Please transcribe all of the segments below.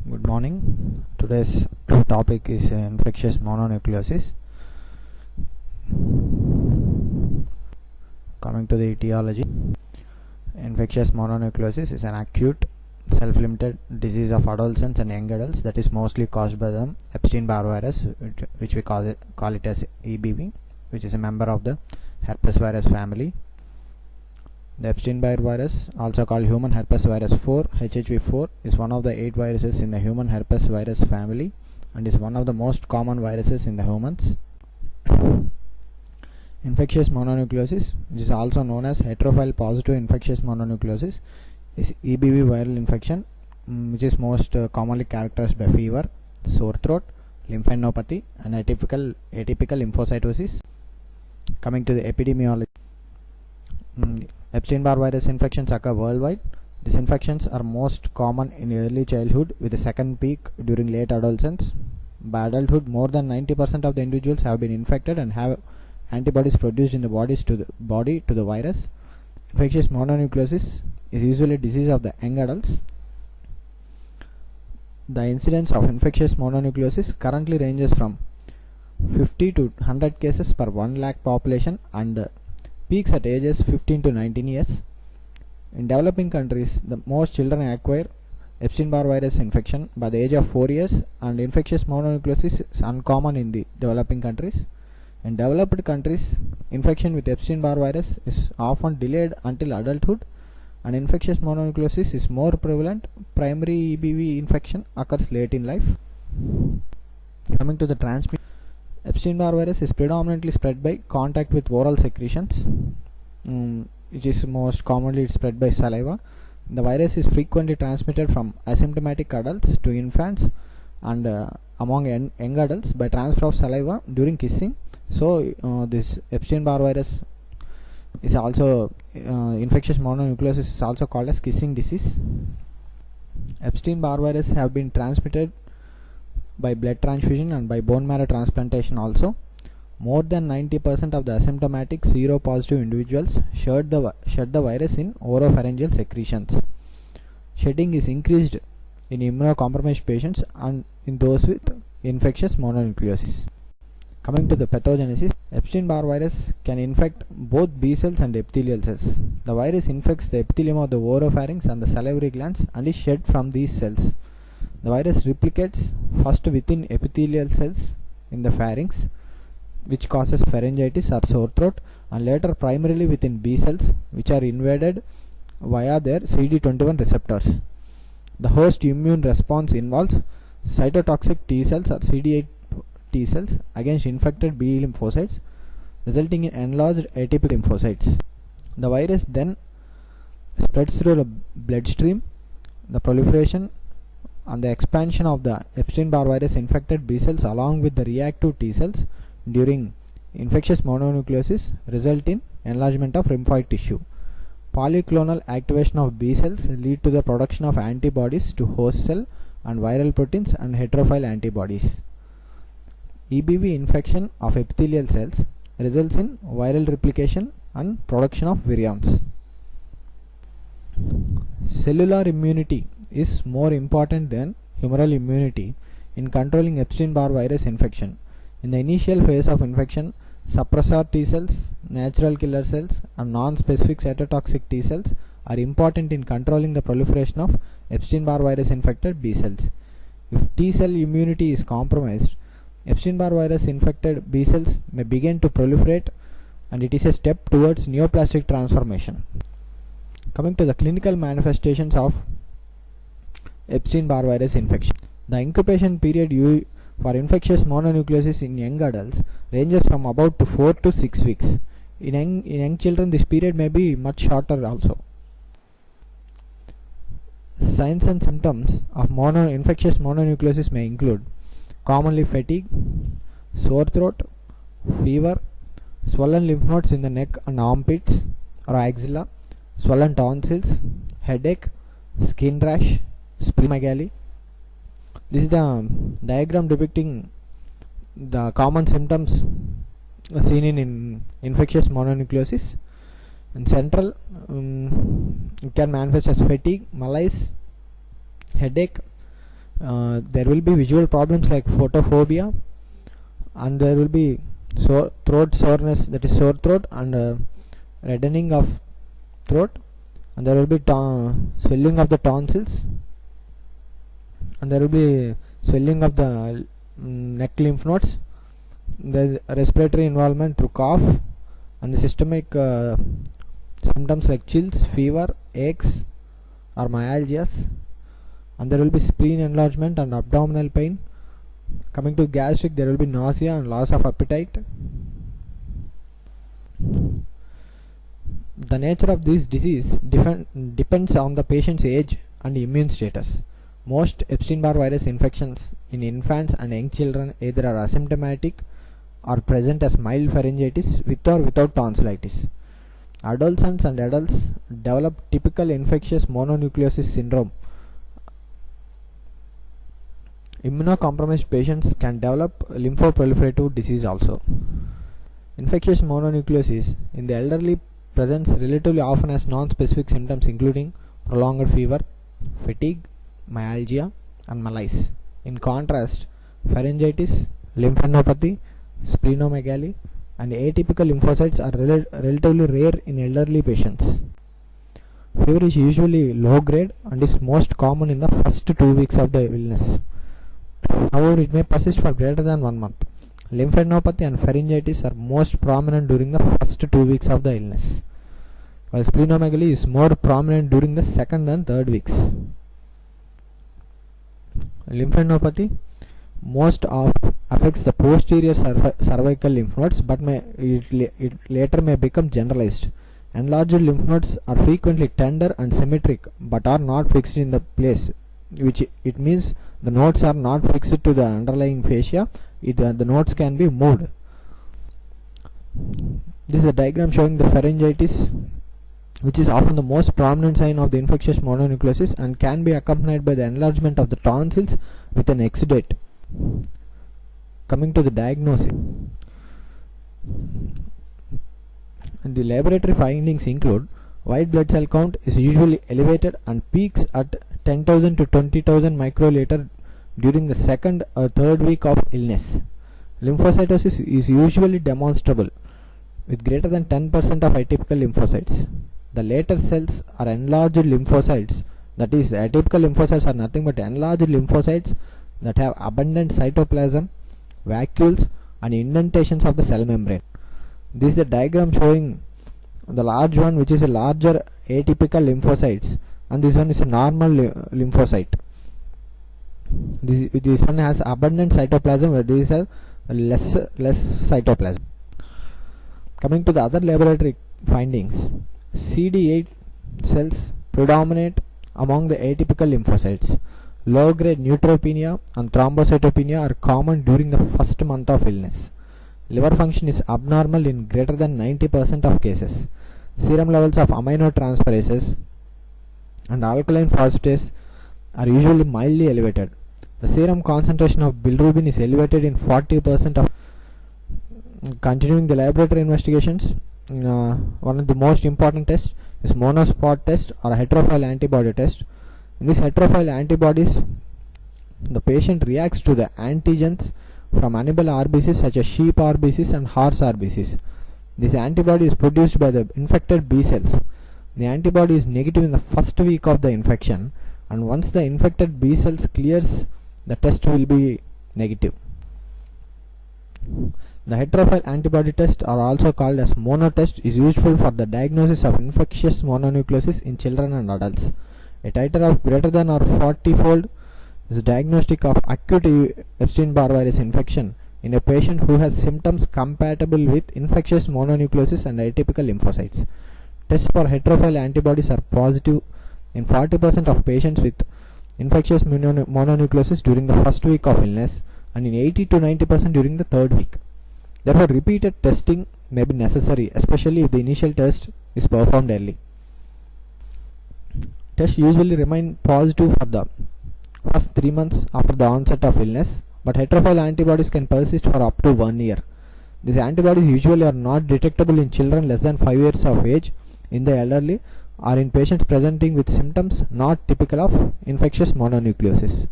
Good morning. Today's topic is infectious mononucleosis. Coming to the etiology, infectious mononucleosis is an acute, self-limited disease of adolescents and young adults that is mostly caused by the Epstein-Barr virus, which we call it as EBV, which is a member of the herpes virus family. The Epstein-Barr virus, also called human herpes virus 4 (HHV4), is one of the 8 viruses in the human herpes virus family and is one of the most common viruses in the humans. Infectious mononucleosis, which is also known as heterophile positive infectious mononucleosis, is EBV viral infection, which is most commonly characterized by fever, sore throat, lymphadenopathy, and atypical lymphocytosis. Coming to the epidemiology, Epstein-Barr virus infections occur worldwide. These infections are most common in early childhood with a second peak during late adolescence. By adulthood, more than 90% of the individuals have been infected and have antibodies produced in the body to the virus. Infectious mononucleosis is usually a disease of the young adults. The incidence of infectious mononucleosis currently ranges from 50 to 100 cases per 1 lakh population and peaks at ages 15 to 19 years. In developing countries, the most children acquire Epstein-Barr virus infection by the age of 4 years, and infectious mononucleosis is uncommon in the developing countries. In developed countries, infection with Epstein-Barr virus is often delayed until adulthood, and infectious mononucleosis is more prevalent. Primary EBV infection occurs late in life. Coming to the transmission, Epstein-Barr virus is predominantly spread by contact with oral secretions, which is most commonly spread by saliva. The virus is frequently transmitted from asymptomatic adults to infants and among young adults by transfer of saliva during kissing. So this Epstein-Barr virus is also infectious mononucleosis is also called as kissing disease. Epstein-Barr virus have been transmitted by blood transfusion and by bone marrow transplantation also. More than 90% of the asymptomatic seropositive individuals shed the virus in oropharyngeal secretions. Shedding is increased in immunocompromised patients and in those with infectious mononucleosis. Coming to the pathogenesis, Epstein-Barr virus can infect both B cells and epithelial cells. The virus infects the epithelium of the oropharynx and the salivary glands and is shed from these cells. The virus replicates first within epithelial cells in the pharynx, which causes pharyngitis or sore throat, and later primarily within B cells, which are invaded via their CD21 receptors. The host immune response involves cytotoxic T cells or CD8 T cells against infected B lymphocytes, resulting in enlarged atypical lymphocytes. The virus then spreads through the bloodstream. The proliferation and the expansion of the Epstein-Barr virus infected B cells along with the reactive T cells during infectious mononucleosis result in enlargement of lymphoid tissue. Polyclonal activation of B cells lead to the production of antibodies to host cell and viral proteins and heterophile antibodies. EBV infection of epithelial cells results in viral replication and production of virions. Cellular immunity is more important than humoral immunity in controlling Epstein-Barr virus infection. In the initial phase of infection, suppressor T cells, natural killer cells, and non-specific cytotoxic T cells are important in controlling the proliferation of Epstein-Barr virus infected B cells. If T cell immunity is compromised, Epstein-Barr virus infected B cells may begin to proliferate, and it is a step towards neoplastic transformation. Coming to the clinical manifestations of Epstein-Barr virus infection. The incubation period for infectious mononucleosis in young adults ranges from about 4 to 6 weeks. In young children, this period may be much shorter also. Signs and symptoms of infectious mononucleosis may include commonly fatigue, sore throat, fever, swollen lymph nodes in the neck and armpits or axilla, swollen tonsils, headache, skin rash, splenomegaly. This is the diagram depicting the common symptoms seen in infectious mononucleosis. In central, it can manifest as fatigue, malaise, headache, There will be visual problems like photophobia, and there will be throat soreness, that is sore throat, and reddening of throat, and there will be swelling of the tonsils, and there will be swelling of the neck lymph nodes, the respiratory involvement through cough, and the systemic symptoms like chills, fever, aches or myalgias, and there will be spleen enlargement and abdominal pain. Coming to gastric, there will be nausea and loss of appetite. The nature of this disease depends on the patient's age and immune status. Most Epstein-Barr virus infections in infants and young children either are asymptomatic or present as mild pharyngitis with or without tonsillitis. Adolescents and adults develop typical infectious mononucleosis syndrome. Immunocompromised patients can develop lymphoproliferative disease also. Infectious mononucleosis in the elderly presents relatively often as non-specific symptoms including prolonged fever, fatigue, myalgia and malaise. In contrast, pharyngitis, lymphadenopathy, splenomegaly and atypical lymphocytes are relatively rare in elderly patients. Fever is usually low grade and is most common in the first 2 weeks of the illness. However, it may persist for greater than 1 month. Lymphadenopathy and pharyngitis are most prominent during the first 2 weeks of the illness, while splenomegaly is more prominent during the second and third weeks. Lymphadenopathy most affects the posterior cervical lymph nodes, but it later may become generalized. Enlarged lymph nodes are frequently tender and symmetric, but are not fixed in the place, which it means the nodes are not fixed to the underlying fascia. The nodes can be moved. This is a diagram showing the pharyngitis, which is often the most prominent sign of the infectious mononucleosis and can be accompanied by the enlargement of the tonsils with an exudate. Coming to the diagnosis, the laboratory findings include white blood cell count is usually elevated and peaks at 10,000 to 20,000 microliter during the second or third week of illness. Lymphocytosis is usually demonstrable with greater than 10% of atypical lymphocytes. The later cells are enlarged lymphocytes, that is, the atypical lymphocytes are nothing but enlarged lymphocytes that have abundant cytoplasm, vacuoles and indentations of the cell membrane. This is the diagram showing the large one, which is a larger atypical lymphocytes, and this one is a normal lymphocyte. This one has abundant cytoplasm, where this has less cytoplasm. Coming to the other laboratory findings, CD8 cells predominate among the atypical lymphocytes. Low-grade neutropenia and thrombocytopenia are common during the first month of illness. Liver function is abnormal in greater than 90% of cases. Serum levels of aminotransferases and alkaline phosphatase are usually mildly elevated. The serum concentration of bilirubin is elevated in 40% of. Continuing the laboratory investigations, one of the most important tests is monospot test or heterophile antibody test. In this heterophile antibodies, the patient reacts to the antigens from animal RBCs such as sheep RBCs and horse RBCs. This antibody is produced by the infected B cells. The antibody is negative in the first week of the infection, and once the infected B cells clears, the test will be negative. The heterophile antibody test, or also called as mono test, is useful for the diagnosis of infectious mononucleosis in children and adults. A titer of greater than or 40-fold is diagnostic of acute Epstein-Barr virus infection in a patient who has symptoms compatible with infectious mononucleosis and atypical lymphocytes. Tests for heterophile antibodies are positive in 40% of patients with infectious mononucleosis during the first week of illness and in 80 to 90% during the third week. Therefore, repeated testing may be necessary, especially if the initial test is performed early. Tests usually remain positive for the first 3 months after the onset of illness, but heterophile antibodies can persist for up to 1 year. These antibodies usually are not detectable in children less than 5 years of age, in the elderly, or in patients presenting with symptoms not typical of infectious mononucleosis.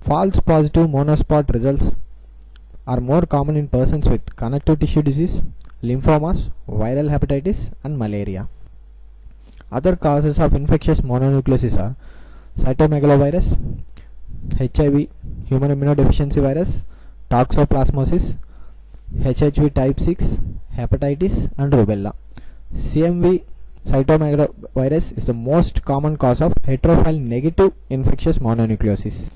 False positive monospot results are more common in persons with connective tissue disease, lymphomas, viral hepatitis, and malaria. Other causes of infectious mononucleosis are cytomegalovirus, HIV, human immunodeficiency virus, toxoplasmosis, HHV type 6, hepatitis, and rubella. CMV cytomegalovirus is the most common cause of heterophile negative infectious mononucleosis.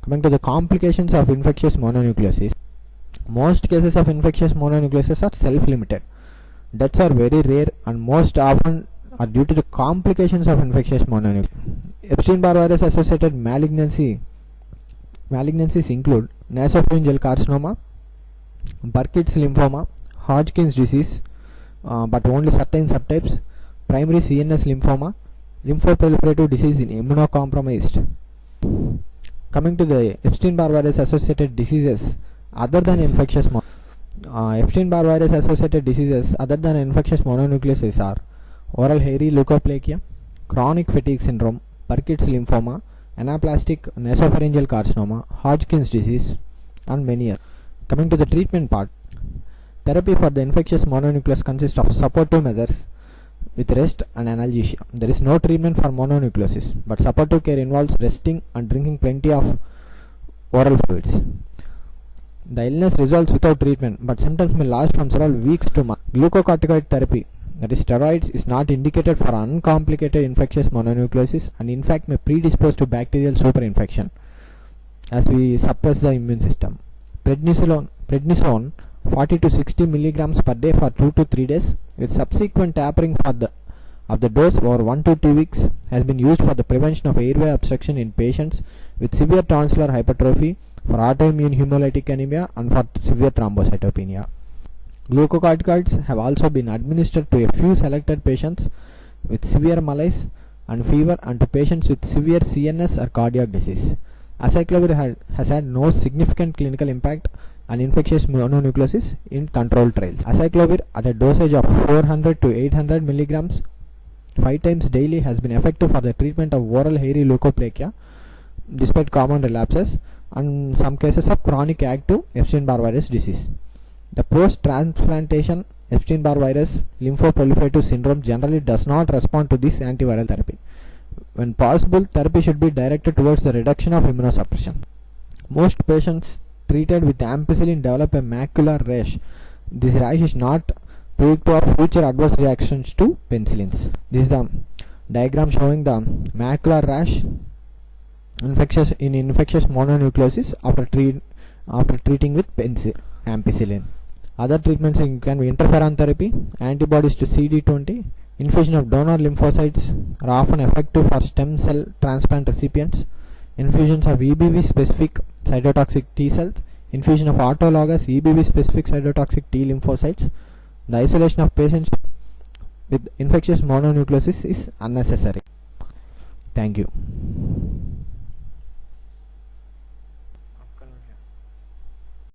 Coming to the complications of infectious mononucleosis, most cases of infectious mononucleosis are self-limited. Deaths are very rare and most often are due to the complications of infectious mononucleosis. Epstein-Barr virus associated malignancies include nasopharyngeal carcinoma, Burkitt's lymphoma, Hodgkin's disease, but only certain subtypes, primary CNS lymphoma, lymphoproliferative disease in immunocompromised. Coming to the Epstein-Barr virus associated diseases other than infectious Epstein-Barr virus associated diseases other than infectious mononucleosis are oral hairy leukoplakia, chronic fatigue syndrome, Burkitt's lymphoma, anaplastic nasopharyngeal carcinoma, Hodgkin's disease, and many others. Coming to the treatment part, therapy for the infectious mononucleosis consists of supportive measures with rest and analgesia. There is no treatment for mononucleosis, but supportive care involves resting and drinking plenty of oral fluids. The illness resolves without treatment, but symptoms may last from several weeks to months. Glucocorticoid therapy, that is steroids, is not indicated for uncomplicated infectious mononucleosis and in fact may predispose to bacterial superinfection as we suppress the immune system. Prednisone 40 to 60 milligrams per day for 2 to 3 days with subsequent tapering of the dose over 1 to 2 weeks has been used for the prevention of airway obstruction in patients with severe tonsillar hypertrophy, for autoimmune hemolytic anemia, and for severe thrombocytopenia. Glucocorticoids have also been administered to a few selected patients with severe malaise and fever and to patients with severe CNS or cardiac disease. Acyclovir has had no significant clinical impact on infectious mononucleosis in controlled trials. Acyclovir at a dosage of 400 to 800 milligrams 5 times daily has been effective for the treatment of oral hairy leukoplakia despite common relapses and some cases of chronic active Epstein-Barr virus disease. The post-transplantation Epstein-Barr virus lymphoproliferative syndrome generally does not respond to this antiviral therapy. When possible, therapy should be directed towards the reduction of immunosuppression. Most patients treated with ampicillin develop a macular rash. This rash is not predictive of future adverse reactions to penicillins. This is the diagram showing the macular rash in infectious mononucleosis after treating with ampicillin. Other treatments can be interferon therapy, antibodies to CD20, infusion of donor lymphocytes are often effective for stem cell transplant recipients, infusions of EBV specific cytotoxic T cells, infusion of autologous EBV specific cytotoxic T lymphocytes. The isolation of patients with infectious mononucleosis is unnecessary. Thank you.